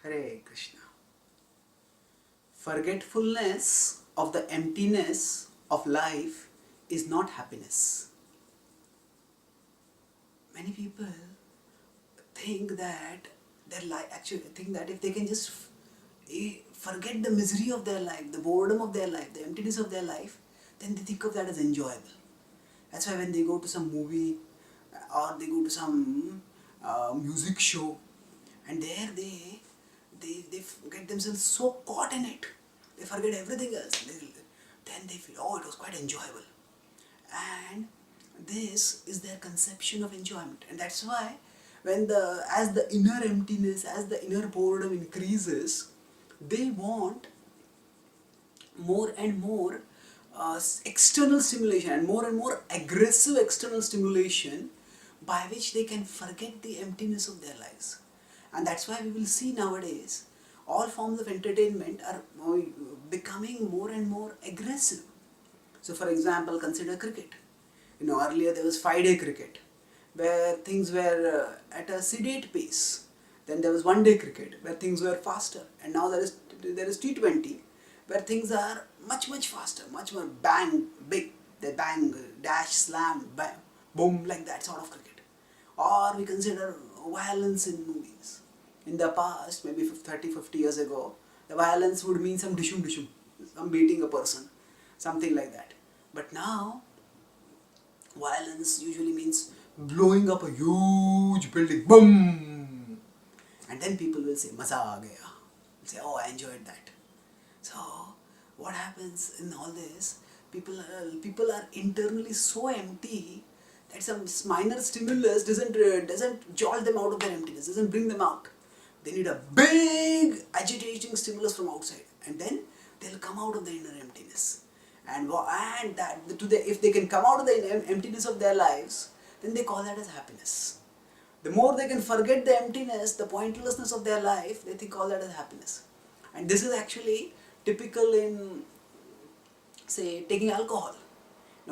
Hare Krishna. Forgetfulness of the emptiness of life is not happiness. Many people think that actually think that if they can just forget the misery of their life, the boredom of their life, the emptiness of their life, then they think of that as enjoyable. That's why when they go to some movie or they go to some music show, and there they get themselves so caught in it, they forget everything else. Then they feel, oh, it was quite enjoyable. And this is their conception of enjoyment. And that's why as the inner emptiness, as the inner boredom increases, they want more and more external stimulation and more aggressive external stimulation by which they can forget the emptiness of their lives. And that's why we will see nowadays all forms of entertainment are becoming more and more aggressive. So for example, consider cricket. Earlier there was 5-day cricket where things were at a sedate pace. Then there was one-day cricket where things were faster, and now there is T20 where things are much faster, much more bang, big. They bang, dash, slam, bang, boom, like that sort of cricket. Or we consider violence in movies. In the past, maybe 30-50 years ago, the violence would mean some dishum, some beating a person, something like that. But now, violence usually means blowing up a huge building, boom! And then people will say, maza aa gaya. Say, oh, I enjoyed that. So, what happens in all this? People are internally so empty that some minor stimulus doesn't jolt them out of their emptiness, doesn't bring them out. They need a big agitating stimulus from outside, and then they'll come out of the inner emptiness. And if they can come out of the emptiness of their lives, then they call that as happiness. The more they can forget the emptiness, the pointlessness of their life, they call that as happiness. And this is actually typical in, say, taking alcohol.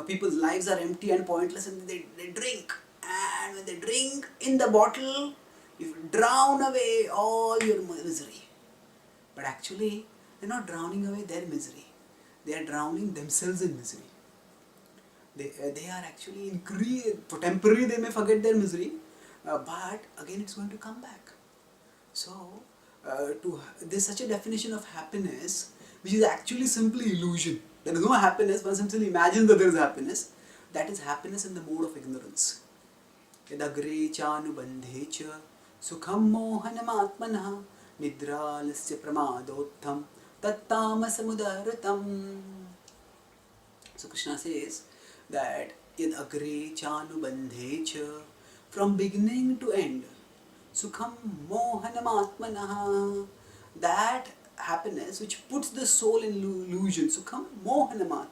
People's lives are empty and pointless, and they drink. And when they drink in the bottle, you drown away all your misery. But actually, they're not drowning away their misery. They are drowning themselves in misery. They are actually temporarily they may forget their misery, but again it's going to come back. So, there's such a definition of happiness which is actually simply illusion. There is no happiness, one simply imagines that there is happiness. That is happiness in the mode of ignorance. Yadagre chanubandhe cha sukham mohanam nidralasya pramadottham tattamasamudaratam. So Krishna says that yadagre chanubandhe cha, from beginning to end, sukham mohanam that happiness which puts the soul in illusion, sukham mohanam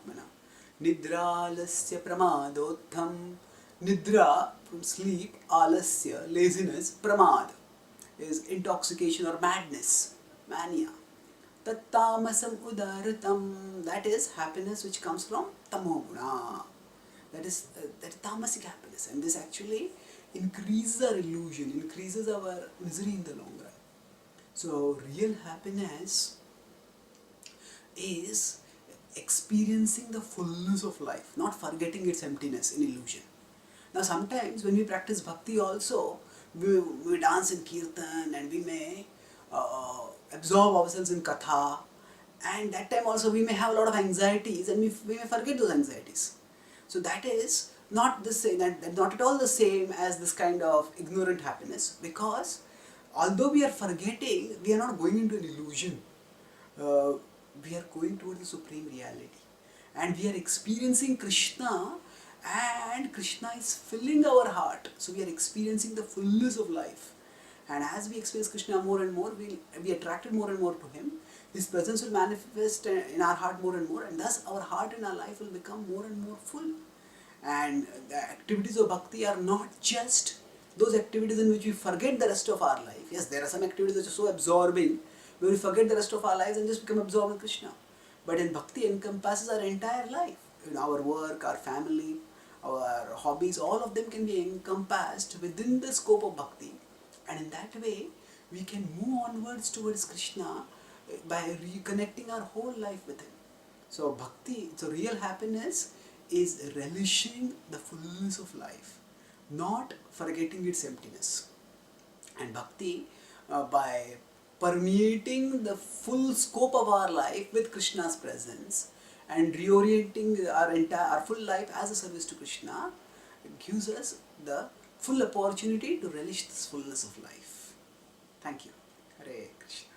nidralasya pramadottham. Nidra from sleep, alasya, laziness, pramad is intoxication or madness, mania. Tattamasam udaratam, that is happiness which comes from tamoguna. That is tamasic happiness, and this actually increases our illusion, increases our misery in the long run. So real happiness is experiencing the fullness of life, not forgetting its emptiness in illusion. Now sometimes when we practice bhakti also, we dance in kirtan and we may absorb ourselves in katha, and that time also we may have a lot of anxieties and we may forget those anxieties. So that is not the same, that not at all the same as this kind of ignorant happiness, because although we are forgetting, we are not going into an illusion. We are going towards the supreme reality, and we are experiencing Krishna, and Krishna is filling our heart. So we are experiencing the fullness of life, and as we experience Krishna more and more, we'll be attracted more and more to Him. His presence will manifest in our heart more and more, and thus our heart and our life will become more and more full. And the activities of bhakti are not just those activities in which we forget the rest of our life. Yes, there are some activities which are so absorbing, where we forget the rest of our lives and just become absorbed in Krishna. But in bhakti encompasses our entire life. Our work, our family, our hobbies, all of them can be encompassed within the scope of bhakti. And in that way, we can move onwards towards Krishna by reconnecting our whole life with Him. So bhakti, so real happiness is relishing the fullness of life, not forgetting its emptiness. And bhakti, by permeating the full scope of our life with Krishna's presence and reorienting our full life as a service to Krishna, gives us the full opportunity to relish this fullness of life. Thank you. Hare Krishna.